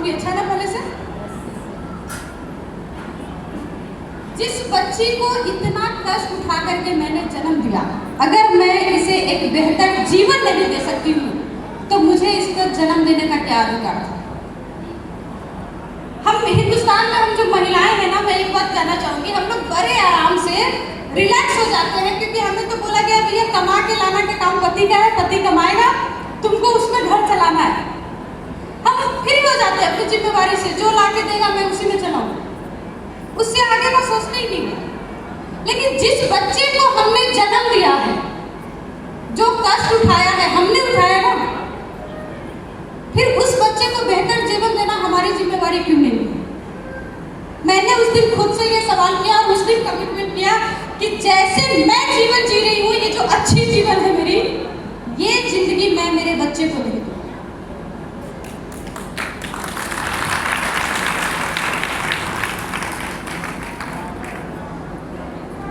बोलूंगी, अच्छा ना पहले से। जिस बच्ची को इतना कष्ट उठा करके मैंने जन्म दिया, अगर मैं इसे एक बेहतर जीवन नहीं दे सकती हूँ तो मुझे इसको जन्म देने का क्या अधिकार था। हम हिंदुस्तान में हम जो महिलाएं हैं ना, मैं एक बात कहना चाहूंगी, हम लोग बड़े आराम से रिलैक्स हो जाते हैं, क्योंकि हमें तो बोला गया भैया कमा के लाना का काम पति का है, पति कमाएगा, तुमको उसमें घर चलाना है। हम फ्री हो जाते हैं अपनी जिम्मेवारी से, जो ला के देगा मैं उसी में चलाऊंगा, उससे आगे का सोचना ही नहीं है। लेकिन जिस बच्चे को हमने जन्म दिया है, जो कष्ट उठाया है हमने उठाया ना, फिर उस बच्चे को बेहतर जीवन देना हमारी जिम्मेवारी क्यों नहीं है। मैंने उस दिन खुद से ये सवाल किया और उस दिन कमिटमेंट किया कि जैसे मैं जीवन जी रही हूँ, ये जो अच्छी जीवन है मेरी, ये जिंदगी मैं मेरे बच्चे को दे दूँ।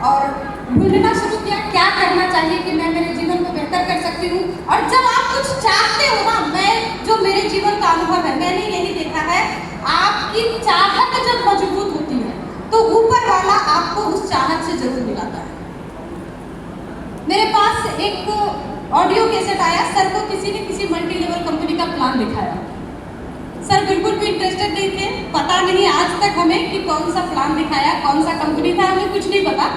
और ढूंढना शुरू किया क्या करना चाहिए कि मैं मेरे जीवन को बेहतर कर सकती हूँ। और जब आप कुछ चाहते हो ना, मैं जो मेरे जीवन का अनुभव है, मैंने यही देखा है, आपकी चाहत जब मजबूत होती है तो ऊपर वाला आपको उस चाहत से जरूर मिलाता है। मेरे पास एक ऑडियो कैसेट आया, सर को किसी ने किसी मल्टी लेवल कंपनी का प्लान दिखाया। सर बिल्कुल भी इंटरेस्टेड नहीं थे, पता नहीं आज तक हमें कि कौन सा प्लान दिखाया, कौन सा कंपनी था, हमें कुछ नहीं पता।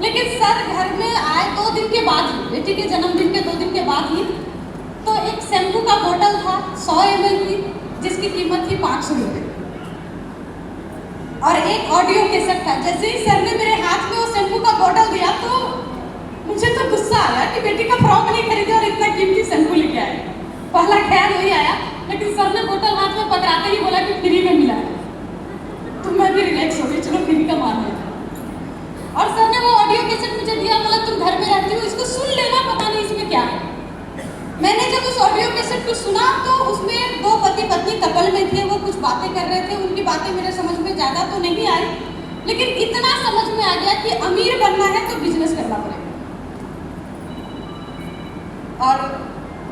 लेकिन सर घर में आए 2 दिन के बाद ही, बेटी के जन्मदिन के 2 दिन के बाद ही, तो एक शैम्पू का बोतल था 100 ml की, जिसकी कीमत थी 500 रुपये, और एक ऑडियो कैसेट था। जैसे ही सर ने मेरे हाथ में वो शैम्पू का बोतल दिया तो मुझे तो गुस्सा आया कि बेटी का फ्रॉक नहीं खरीदे और इतना कीमती शैम्पू लेके आए। पहला ख्याल वही आया, लेकिन सर ने बोतल हाथ में पकड़ाते ही बोला कि फ्री में मिला है, तो मैं भी रिलैक्स हो गई, चलो फ्री का मान लिया। और सर ने वो ऑडियो कैसेट मुझे दिया, बोला तुम घर में रहती हो, इसको सुन लेना, पता नहीं इसमें क्या है। मैंने जब उस ऑडियो कैसेट को सुना तो उसमें 2 पति पत्नी कपल में थे, वो कुछ बातें कर रहे थे। उनकी बातें मेरे समझ में ज़्यादा तो नहीं आई, लेकिन इतना समझ में आ गया कि अमीर बनना है तो बिजनेस करना पड़ेगा। और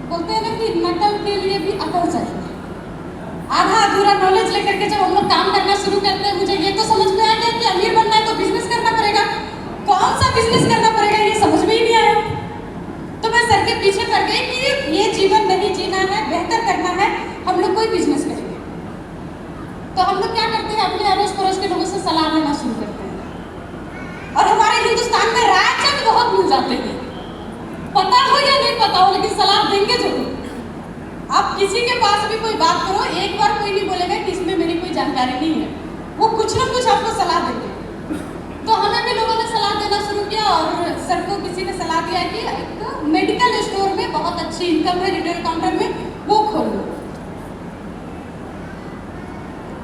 बोलते हैं ना कि नकल के लिए भी अकल चाहिए। आधा अधूरा नॉलेज लेकर के जब हम लोग काम करना शुरू करते हैं, मुझे ये तो समझ में आ गया कि अमीर बनना है तो बिजनेस करना पड़ेगा। कौन सा बिजनेस करना पड़ेगा ये समझ में ही नहीं आया। तो मैं सर के पीछे पड़ गई कि ये जीवन नहीं जीना है, बेहतर करना है, हम लोग कोई बिजनेस करेंगे। तो हम लोग क्या करते हैं, अपने अड़ोस पड़ोस के लोगों से सलाह लेना शुरू करते हैं। और हमारे हिंदुस्तान में राय चंद बहुत मिल जाते हैं, पता हो या नहीं पता हो, लेकिन सलाह देंगे जरूर। आप किसी के पास भी कोई बात करो, एक बार कोई नहीं बोलेगा कि इसमें मेरी कोई जानकारी नहीं है, वो कुछ ना कुछ आपको सलाह देंगे। तो हमें भी लोगों ने सलाह देना शुरू किया, और सर को किसी ने सलाह दिया कि एक मेडिकल स्टोर में बहुत अच्छी इनकम है, रिटेल काउंटर में, वो खोल लो।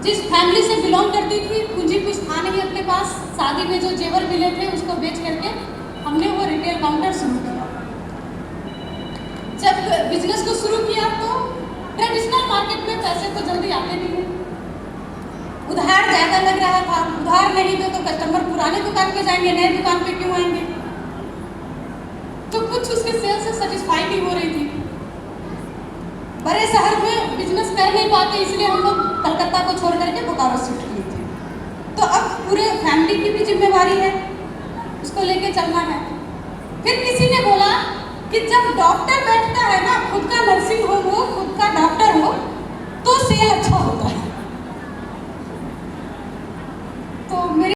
जिस फैमिली से बिलोंग करती थी, पूंजी कुछ था नहीं अपने पास, शादी में जो जेवर मिले थे उसको बेच करके हमने वो रिटेल काउंटर शुरू किया। जब बिजनेस को शुरू किया तो ट्रेडिशनल मार्केट में पैसे तो जल्दी आते नहीं है, उधार ज़्यादा लग रहा था। उधार नहीं दो तो कस्टमर पुराने दुकान पे जाएंगे, नए दुकान पे क्यों आएंगे। तो कुछ उसके सेल से सेटिस्फाई नहीं हो रही थी। बड़े शहर में बिजनेस कर नहीं पाते, इसलिए हम लोग कलकत्ता को छोड़ करके बोकारो शिफ्ट किए थे। तो अब पूरे फैमिली की भी जिम्मेवारी है, उसको लेके चलना है। फिर किसी ने बोला कि जब डॉक्टर बैठता है ना, खुद का नर्सिंग होम हो, खुद का डॉक्टर हो, तो सेल अच्छा होता है। तो मेरे